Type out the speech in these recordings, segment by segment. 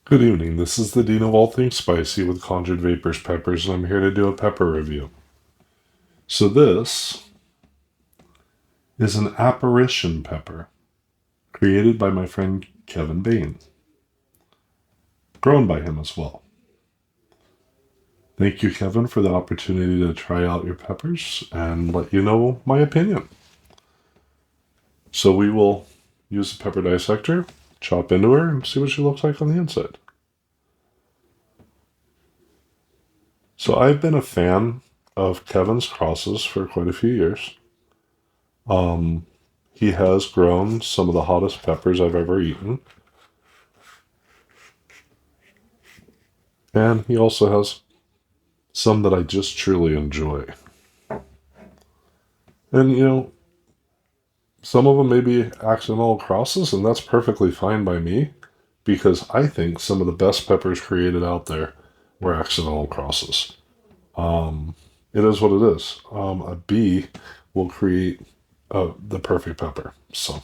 Good evening, this is the Dean of All Things Spicy with Conjured Vaporz Peppers, and I'm here to do a pepper review. So this is an Apparition Pepper, created by my friend Kevin Bane, grown by him as well. Thank you, Kevin, for the opportunity to try out your peppers and let you know my opinion. So we will use the pepper dissector, chop into her, and see what she looks like on the inside. So I've been a fan of Kevin's crosses for quite a few years. He has grown some of the hottest peppers I've ever eaten. And he also has some that I just truly enjoy. And, some of them may be accidental crosses, and that's perfectly fine by me, because I think some of the best peppers created out there were accidental crosses. It is what it is. A bee will create the perfect pepper. So,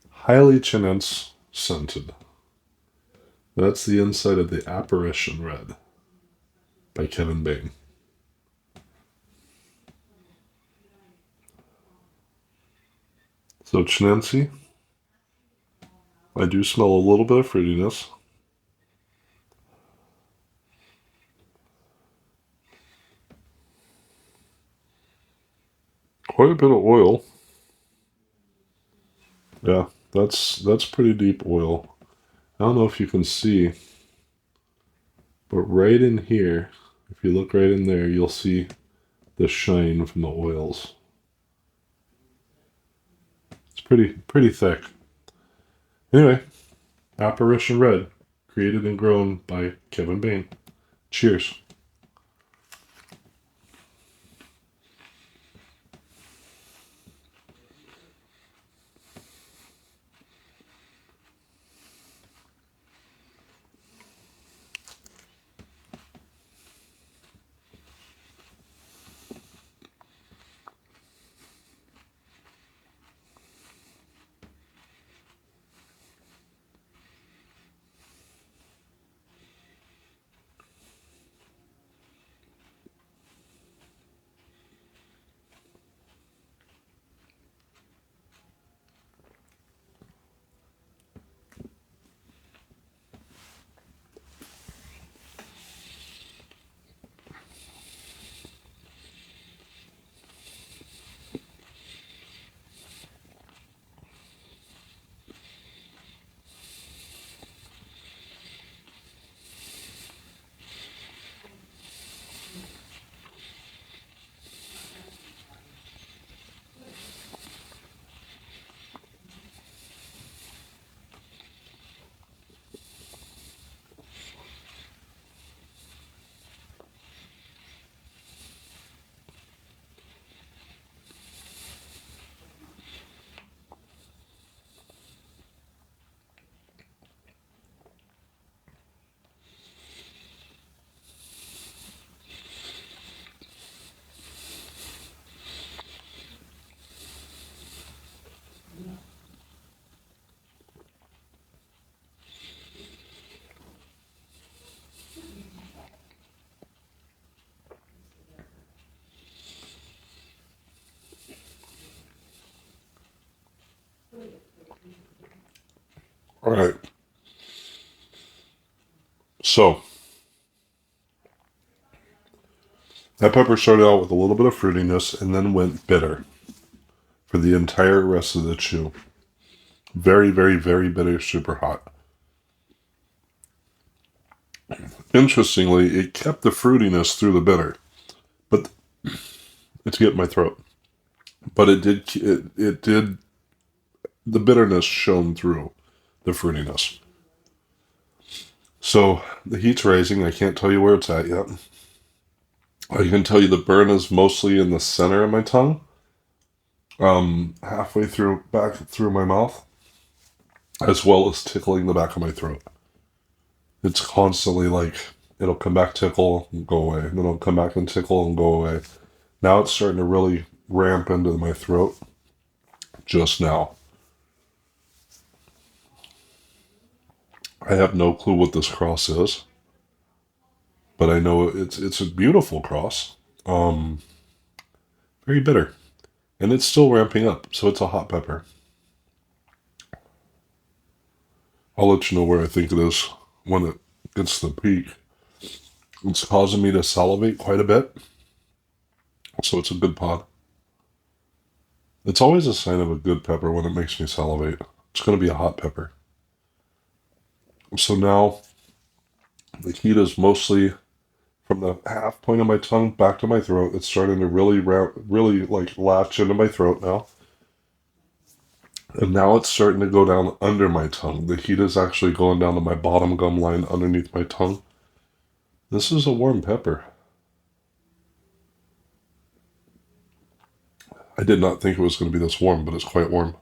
highly chinense scented. That's the inside of the Apparition Red by Kevin Bane. So chinense, I do smell a little bit of fruitiness. Quite a bit of oil. Yeah, that's pretty deep oil. I don't know if you can see, but right in here, if you look right in there, you'll see the shine from the oils. It's pretty thick. Anyway, Apparition Red, created and grown by Kevin Bane. Cheers. All right. So, that pepper started out with a little bit of fruitiness and then went bitter for the entire rest of the chew. Very, very, very bitter, super hot. Interestingly, it kept the fruitiness through the bitter, but it's getting my throat. But it did the bitterness shone through the fruitiness. So the heat's rising. I can't tell you where it's at yet. I can tell you the burn is mostly in the center of my tongue, halfway through, back through my mouth, as well as tickling the back of my throat. It's constantly like, it'll come back, tickle, and go away. Then it'll come back and tickle and go away. Now it's starting to really ramp into my throat just now. I have no clue what this cross is, but I know it's a beautiful cross. Um, Very bitter, and it's still ramping up, so it's a hot pepper. I'll let you know where I think it is when it gets to the peak. It's causing me to salivate quite a bit, so it's a good pod. It's always a sign of a good pepper when it makes me salivate. It's going to be a hot pepper. So now the heat is mostly from the half point of my tongue back to my throat. It's starting to really like latch into my throat now. And now it's starting to go down under my tongue. The heat is actually going down to my bottom gum line underneath my tongue. This is a warm pepper. I did not think it was going to be this warm, but it's quite warm.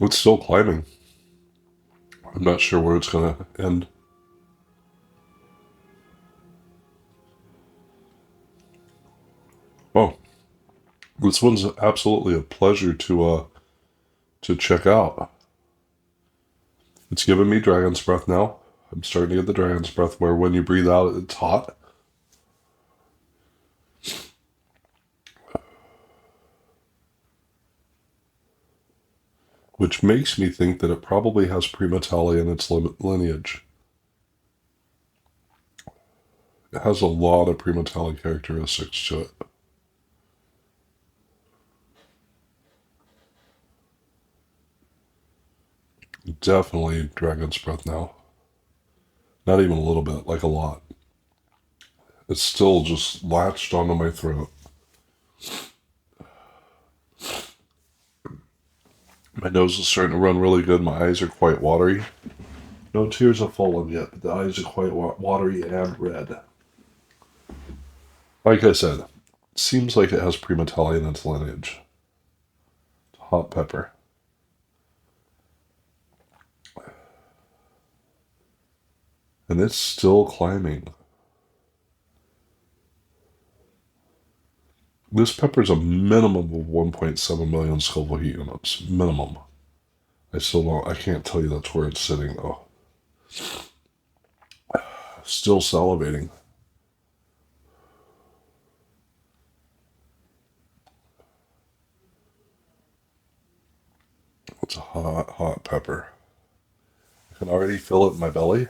It's still climbing. I'm not sure where it's going to end. Oh, this one's absolutely a pleasure to check out. It's giving me dragon's breath now. I'm starting to get the dragon's breath where when you breathe out, it's hot. Which makes me think that it probably has Primatali in its lineage. It has a lot of Primatali characteristics to it. Definitely dragon's breath now. Not even a little bit, like a lot. It's still just latched onto my throat. My nose is starting to run really good. My eyes are quite watery. No tears have fallen yet, but the eyes are quite watery and red. Like I said, it seems like it has Primatali in its lineage. Hot pepper. And it's still climbing. This pepper's a minimum of 1.7 million Scoville heat units. Minimum. I can't tell you that's where it's sitting though. Still salivating. It's a hot, hot pepper. I can already feel it in my belly.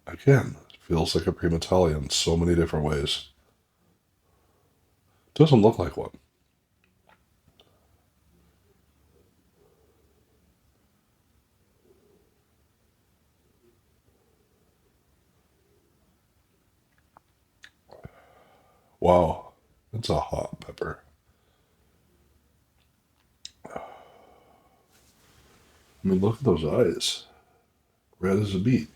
Again, it feels like a Primatali in so many different ways. Doesn't look like one. Wow, it's a hot pepper. I mean, look at those eyes. Red as a beet.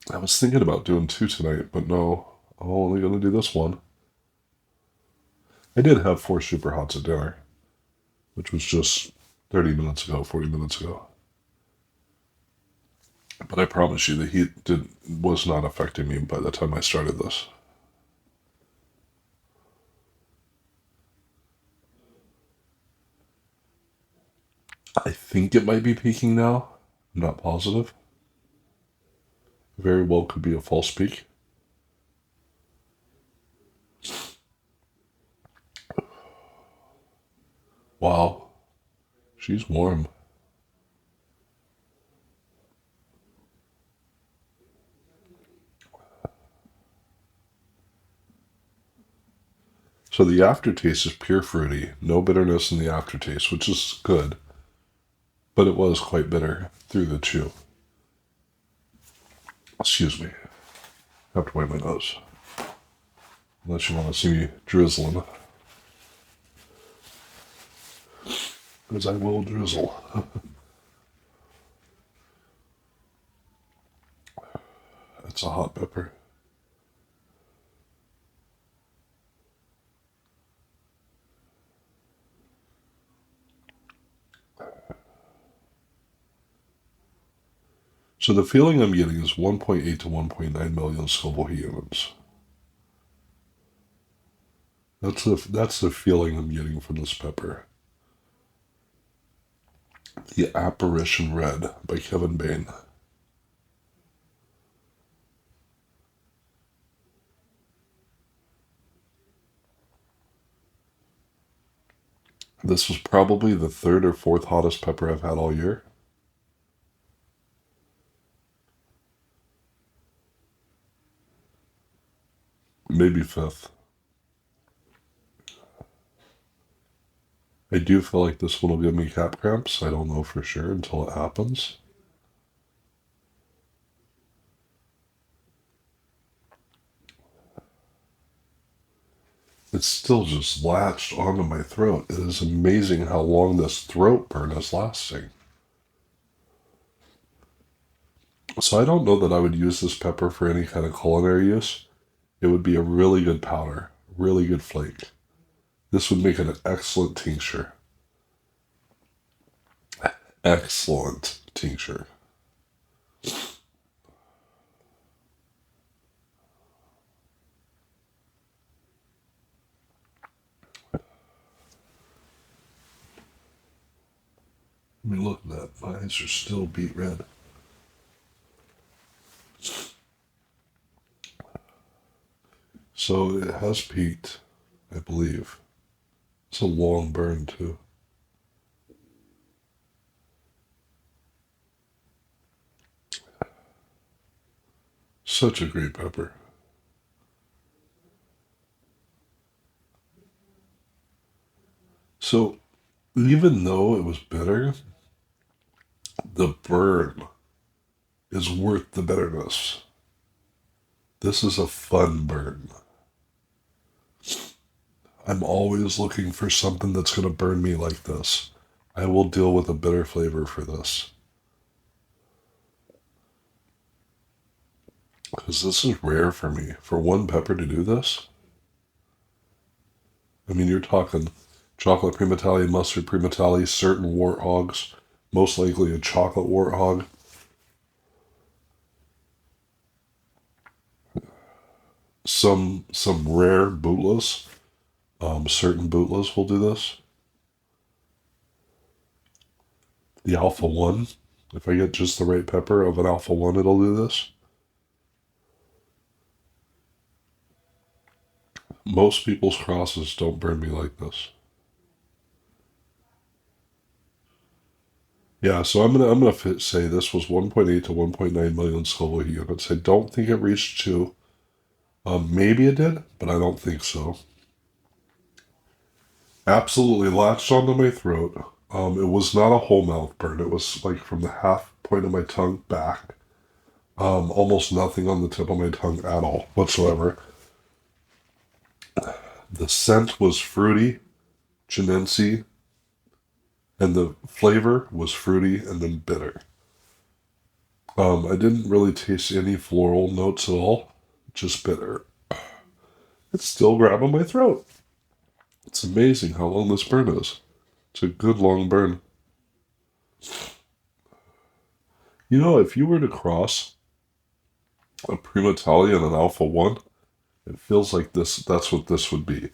I was thinking about doing two tonight, but no, I'm only going to do this one. I did have 4 super hots at dinner, which was just 30 minutes ago, 40 minutes ago. But I promise you, the heat was not affecting me by the time I started this. I think it might be peaking now. I'm not positive. Very well could be a false peak. Wow, she's warm. So the aftertaste is pure fruity, no bitterness in the aftertaste, which is good, but it was quite bitter through the chew. Excuse me. I have to wipe my nose. Unless you want to see me drizzling. Because I will drizzle. It's a hot pepper. So the feeling I'm getting is 1.8 to 1.9 million Scoville heat units. That's the feeling I'm getting from this pepper. The Apparition Red by Kevin Bane. This was probably the third or fourth hottest pepper I've had all year. Maybe fifth. I do feel like this one will give me cap cramps. I don't know for sure until it happens. It's still just latched onto my throat. It is amazing how long this throat burn is lasting. So I don't know that I would use this pepper for any kind of culinary use. It would be a really good powder, really good flake. This would make an excellent tincture. Excellent tincture. I mean, look at that. My eyes are still beet red. So it has peaked, I believe. It's a long burn, too. Such a great pepper. So even though it was bitter, the burn is worth the bitterness. This is a fun burn. I'm always looking for something that's going to burn me like this. I will deal with a bitter flavor for this. Because this is rare for me. For one pepper to do this, I mean, you're talking chocolate primatali, mustard primatali, certain warthogs, most likely a chocolate warthog. Some rare bootlas. Certain bootlas will do this. The Alpha 1, if I get just the right pepper of an Alpha 1, it'll do this. Most people's crosses don't burn me like this. Yeah, so I'm gonna say this was 1.8 to 1.9 million Scoville units. I don't think it reached 2. Maybe it did, but I don't think so. Absolutely latched onto my throat. It was not a whole mouth burn. It was like from the half point of my tongue back. Almost nothing on the tip of my tongue at all whatsoever. The scent was fruity, chinense, and the flavor was fruity and then bitter. I didn't really taste any floral notes at all, just bitter. It's still grabbing my throat. It's amazing how long this burn is. It's a good long burn. You know, if you were to cross a Prima Tali and an Alpha 1, it feels like that's what this would be.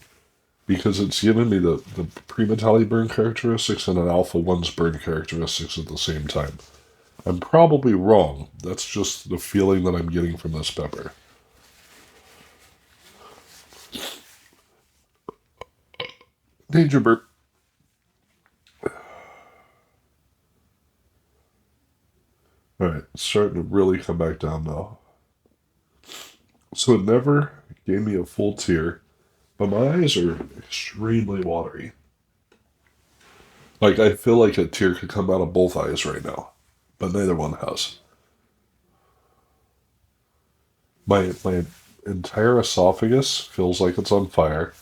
Because it's given me the Prima Tali burn characteristics and an Alpha 1's burn characteristics at the same time. I'm probably wrong. That's just the feeling that I'm getting from this pepper. Danger burp. Alright, it's starting to really come back down now. So it never gave me a full tear, but my eyes are extremely watery. Like, I feel like a tear could come out of both eyes right now, but neither one has. My entire esophagus feels like it's on fire.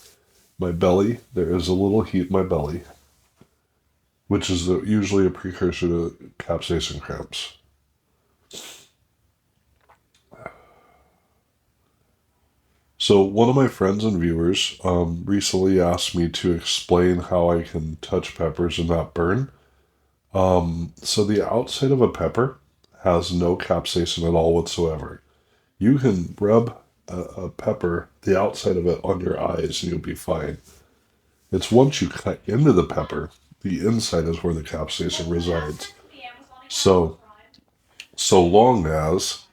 My belly, there is a little heat in my belly, which is usually a precursor to capsaicin cramps. So one of my friends and viewers recently asked me to explain how I can touch peppers and not burn. So the outside of a pepper has no capsaicin at all whatsoever. You can rub a pepper, the outside of it, on your eyes, and you'll be fine. It's once you cut into the pepper, the inside is where the capsaicin resides. So, so long as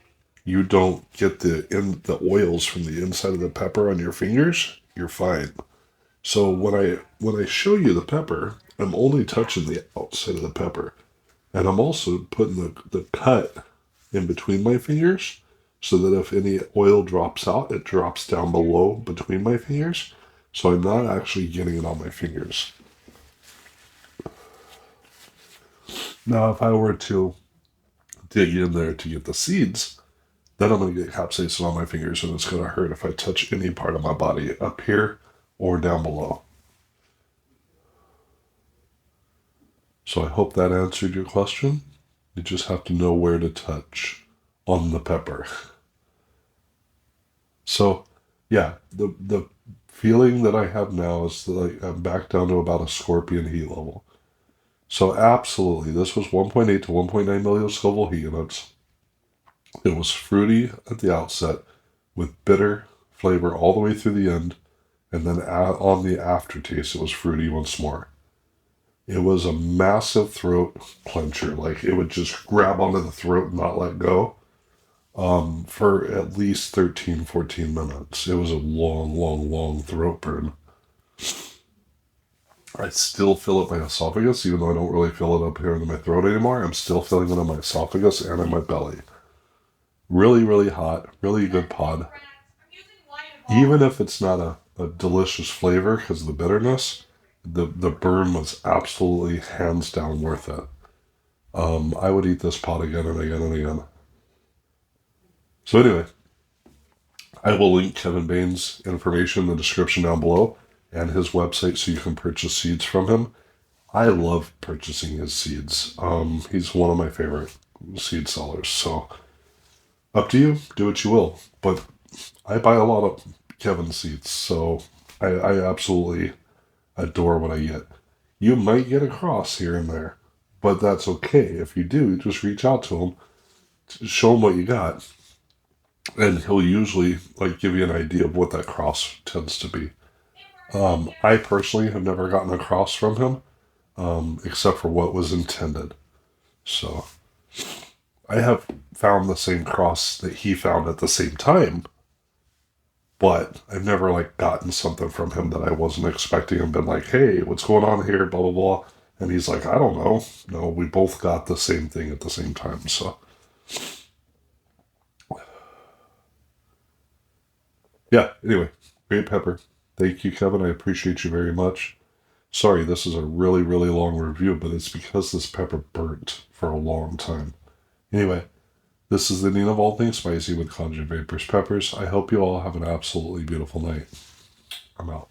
you don't get the oils from the inside of the pepper on your fingers, you're fine. So when I show you the pepper, I'm only touching the outside of the pepper. And I'm also putting the cut in between my fingers so that if any oil drops out, it drops down below between my fingers. So I'm not actually getting it on my fingers. Now, if I were to dig in there to get the seeds, then I'm going to get capsaicin on my fingers, and it's going to hurt if I touch any part of my body up here or down below. So I hope that answered your question. You just have to know where to touch on the pepper. So, yeah, the feeling that I have now is like I'm back down to about a scorpion heat level. So absolutely, this was 1.8 to 1.9 million Scoville heat units. It was fruity at the outset with bitter flavor all the way through the end, and then on the aftertaste, it was fruity once more. It was a massive throat clencher. Like it would just grab onto the throat and not let go for at least 13, 14 minutes. It was a long, long, long throat burn. I still feel it in my esophagus, even though I don't really feel it up here in my throat anymore. I'm still feeling it in my esophagus and in my belly. Really, really hot, really good pod. Even if it's not a delicious flavor because of the bitterness, the burn was absolutely hands down worth it. I would eat this pod again and again and again. So anyway, I will link Kevin Bane's information in the description down below and his website so you can purchase seeds from him. I love purchasing his seeds. He's one of my favorite seed sellers. So up to you, do what you will. But I buy a lot of Kevin seeds, so I absolutely adore what I get. You might get a cross here and there, but that's okay. If you do, just reach out to him, show him what you got, and he'll usually like give you an idea of what that cross tends to be. I personally have never gotten a cross from him, except for what was intended. So I have found the same cross that he found at the same time, but I've never like gotten something from him that I wasn't expecting and been like, hey, what's going on here? Blah, blah, blah. And he's like, I don't know. No, we both got the same thing at the same time. So, yeah, anyway, great pepper. Thank you, Kevin. I appreciate you very much. Sorry, this is a really, really long review, but it's because this pepper burnt for a long time. Anyway, this is the Dean of All Things Spicy with Conjured Vaporz Peppers. I hope you all have an absolutely beautiful night. I'm out.